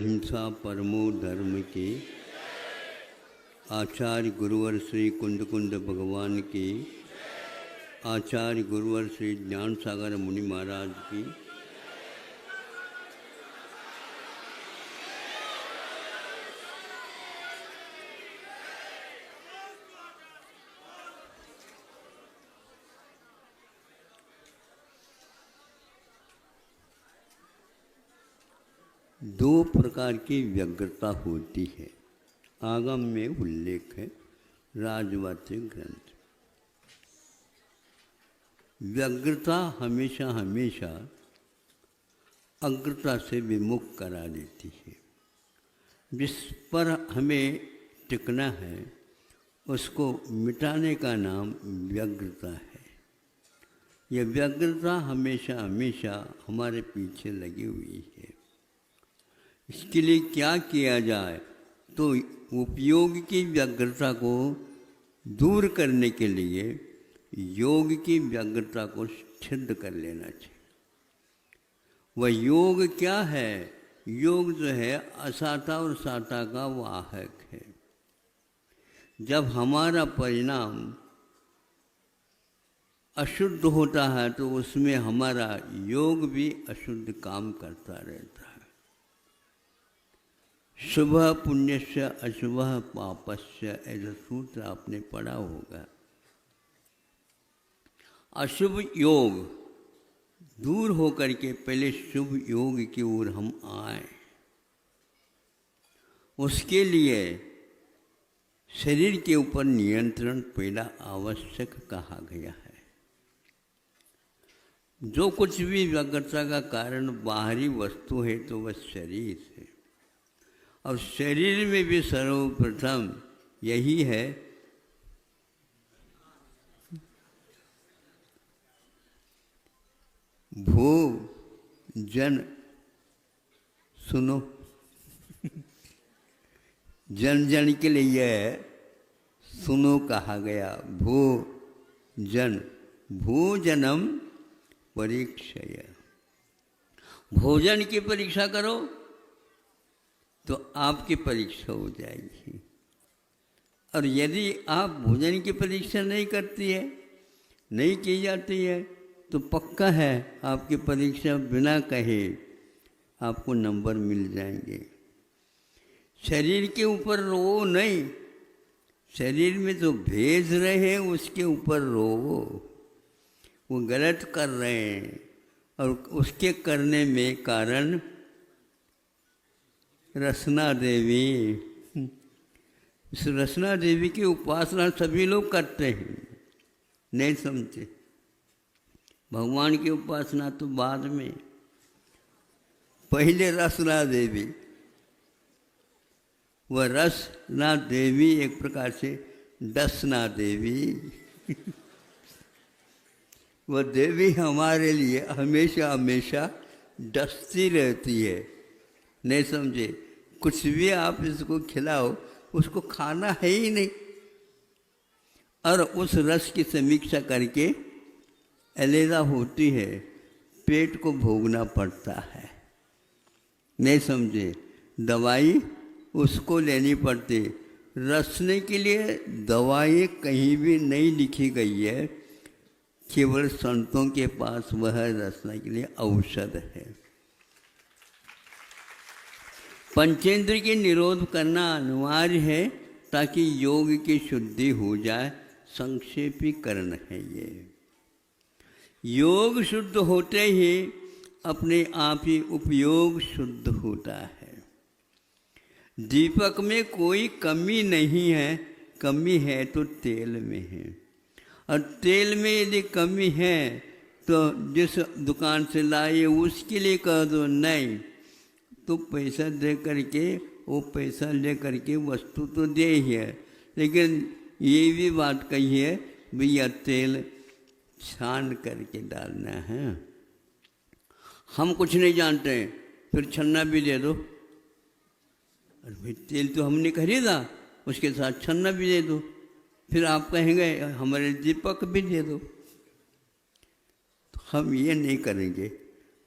हिंसा परमो धर्म की। आचार्य गुरुवर श्री कुंद कुंद भगवान की। आचार्य गुरुवर श्री ज्ञान सागर मुनि महाराज की। दो प्रकार की व्यग्रता होती है, आगम में उल्लेख है, राजवाच्य ग्रंथ। व्यग्रता हमेशा हमेशा अग्रता से विमुख करा देती है। जिस पर हमें टिकना है उसको मिटाने का नाम व्यग्रता है। यह व्यग्रता हमेशा हमेशा हमारे पीछे लगी हुई है। इसके लिए क्या किया जाए, तो उपयोग की व्यग्रता को दूर करने के लिए योग की व्यग्रता को सिद्ध कर लेना चाहिए। वह योग क्या है? योग जो है असाता और साता का वाहक है। जब हमारा परिणाम अशुद्ध होता है तो उसमें हमारा योग भी अशुद्ध काम करता रहता है। शुभ पुण्यस्य अशुभ पापस्य, ऐसा सूत्र आपने पढ़ा होगा। अशुभ योग दूर होकर के पहले शुभ योग की ओर हम आए। उसके लिए शरीर के ऊपर नियंत्रण पहला आवश्यक कहा गया है। जो कुछ भी व्यग्रता का कारण बाहरी वस्तु है तो वह शरीर है। और शरीर में भी सर्वप्रथम यही है भो जन, सुनो जन जन के लिए सुनो कहा गया। भो जन, भोजनम परीक्षय, भोजन की परीक्षा करो तो आपकी परीक्षा हो जाएगी। और यदि आप भोजन की परीक्षा नहीं करती है, नहीं की जाती है, तो पक्का है आपकी परीक्षा बिना कहे आपको नंबर मिल जाएंगे। शरीर के ऊपर रो नहीं, शरीर में जो भेज रहे हैं उसके ऊपर रो। वो गलत कर रहे हैं और उसके करने में कारण रसना देवी। इस रसना देवी की उपासना सभी लोग करते हैं, नहीं समझते। भगवान की उपासना तो बाद में, पहले रसना देवी। वह रसना देवी एक प्रकार से डसना देवी वह देवी हमारे लिए हमेशा हमेशा डसती रहती है, नहीं समझे। कुछ भी आप इसको खिलाओ, उसको खाना है ही नहीं। और उस रस की समीक्षा करके अलग होती है, पेट को भोगना पड़ता है, नहीं समझे। दवाई उसको लेनी पड़ती। रसने के लिए दवाई कहीं भी नहीं लिखी गई है, केवल संतों के पास वह रसने के लिए औषध है। पंचेंद्र के निरोध करना अनिवार्य है ताकि योग की शुद्धि हो जाए। संक्षेपीकरण है ये। योग शुद्ध होते ही अपने आप ही उपयोग शुद्ध होता है। दीपक में कोई कमी नहीं है, कमी है तो तेल में है। और तेल में यदि कमी है तो जिस दुकान से लाए उसके लिए कह दो नहीं, तो पैसा दे करके वो पैसा ले करके वस्तु तो दे ही है, लेकिन ये भी बात कही है भैया तेल छान करके डालना है। हम कुछ नहीं जानते, फिर छन्ना भी दे दो। अरे भाई तेल तो हमने खरीदा, उसके साथ छन्ना भी दे दो। फिर आप कहेंगे हमारे दीपक भी दे दो। तो हम ये नहीं करेंगे,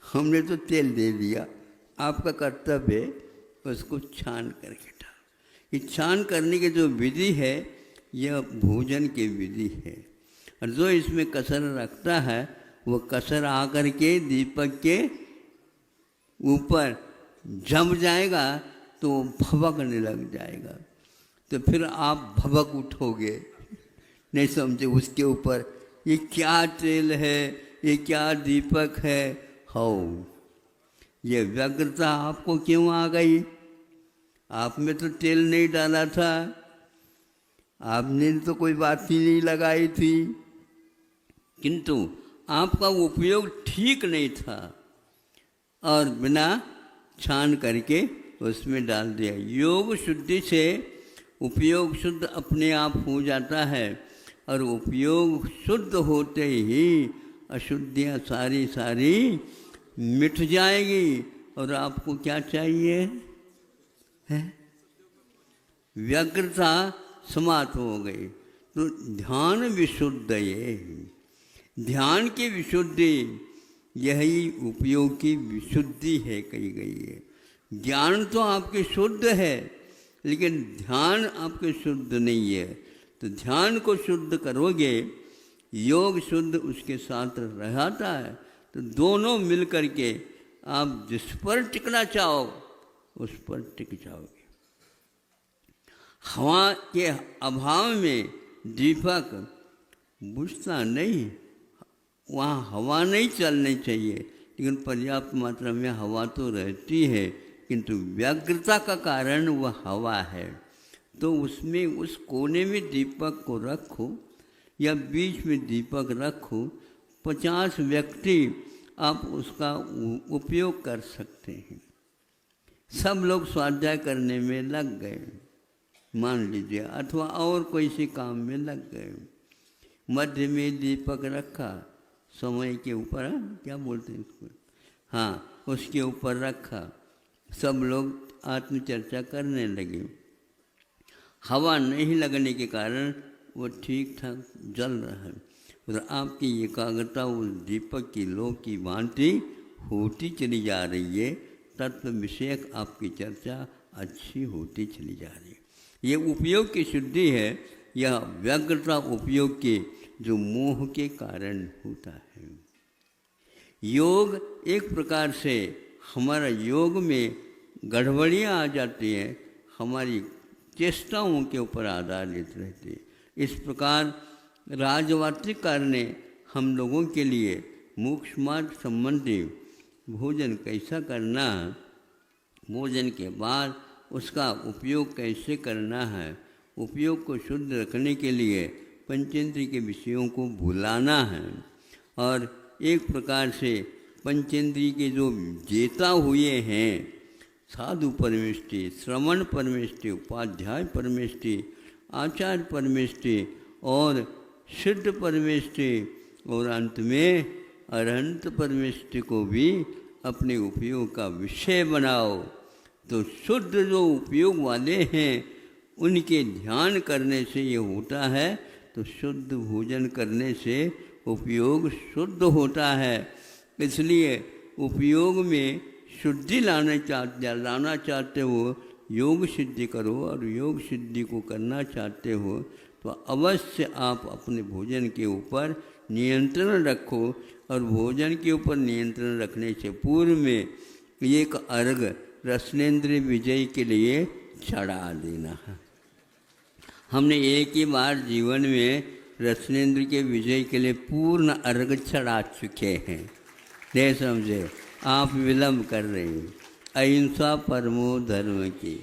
हमने तो तेल दे दिया। आपका कर्तव्य है उसको छान करके डालो। ये छान करने की जो विधि है यह भोजन की विधि है। और जो इसमें कसर रखता है वो कसर आकर के दीपक के ऊपर जम जाएगा तो भभकने लग जाएगा। तो फिर आप भभक उठोगे, नहीं समझे उसके ऊपर ये क्या तेल है, ये क्या दीपक है। हो ये व्यग्रता आपको क्यों आ गई? आप में तो तेल नहीं डाला था, आपने तो कोई बात ही नहीं लगाई थी, किंतु आपका उपयोग ठीक नहीं था और बिना छान करके उसमें डाल दिया। योग शुद्धि से उपयोग शुद्ध अपने आप हो जाता है और उपयोग शुद्ध होते ही अशुद्धियाँ सारी सारी मिट जाएगी। और आपको क्या चाहिए है? व्यग्रता समाप्त हो गई। तो ध्यान विशुद्ध ये ध्यान की विशुद्धि यही उपयोग की विशुद्धि है कही गई है। ज्ञान तो आपके शुद्ध है लेकिन ध्यान आपके शुद्ध नहीं है। तो ध्यान को शुद्ध करोगे, योग शुद्ध उसके साथ रहता है, तो दोनों मिल करके आप जिस पर टिकना चाहो उस पर टिक जाओगे। हवा के अभाव में दीपक बुझता नहीं, वहाँ हवा नहीं चलनी चाहिए, लेकिन पर्याप्त मात्रा में हवा तो रहती है, किंतु व्यग्रता का कारण वह हवा है। तो उसमें उस कोने में दीपक को रखो या बीच में दीपक रखो, 50 व्यक्ति आप उसका उपयोग कर सकते हैं। सब लोग स्वाध्याय करने में लग गए मान लीजिए, अथवा और कोई से काम में लग गए, मध्य में दीपक रखा, समय के ऊपर क्या बोलते हैं इसको, हाँ उसके ऊपर रखा, सब लोग आत्मचर्चा करने लगे। हवा नहीं लगने के कारण वो ठीक ठाक जल रहा है और आपकी एकाग्रता उस दीपक की लो की भांति होती चली जा रही है। तत्व विषयक आपकी चर्चा अच्छी होती चली जा रही है। ये उपयोग की शुद्धि है, यह व्यग्रता उपयोग के जो मोह के कारण होता है। योग एक प्रकार से हमारा योग में गड़बड़ियाँ आ जाती हैं, हमारी चेष्टाओं के ऊपर आधारित रहती है। इस प्रकार राजवार्तिक कार्य ने हम लोगों के लिए मोक्ष मार्ग संबंधी भोजन कैसा करना है, भोजन के बाद उसका उपयोग कैसे करना है, उपयोग को शुद्ध रखने के लिए पंचेंद्रिय के विषयों को भुलाना है और एक प्रकार से पंचेंद्रिय के जो जेता हुए हैं, साधु परमेष्टि, श्रवण परमेष्टि, उपाध्याय परमेष्टि, आचार्य परमेष्टि और सिद्ध परमेष्टि और अंत में अरहंत परमेष्टि को भी अपने उपयोग का विषय बनाओ। तो शुद्ध जो उपयोग वाले हैं उनके ध्यान करने से ये होता है। तो शुद्ध भोजन करने से उपयोग शुद्ध होता है। इसलिए उपयोग में शुद्धि लाना चाहते हो, योग सिद्धि करो और योग सिद्धि को करना चाहते हो तो अवश्य आप अपने भोजन के ऊपर नियंत्रण रखो। और भोजन के ऊपर नियंत्रण रखने से पूर्व में एक अर्घ रसनेन्द्रिय विजय के लिए चढ़ा देना है। हमने एक ही बार जीवन में रसनेन्द्र के विजय के लिए पूर्ण अर्घ चढ़ा चुके हैं, नहीं समझे, आप विलम्ब कर रहे हैं। अहिंसा परमो धर्म की।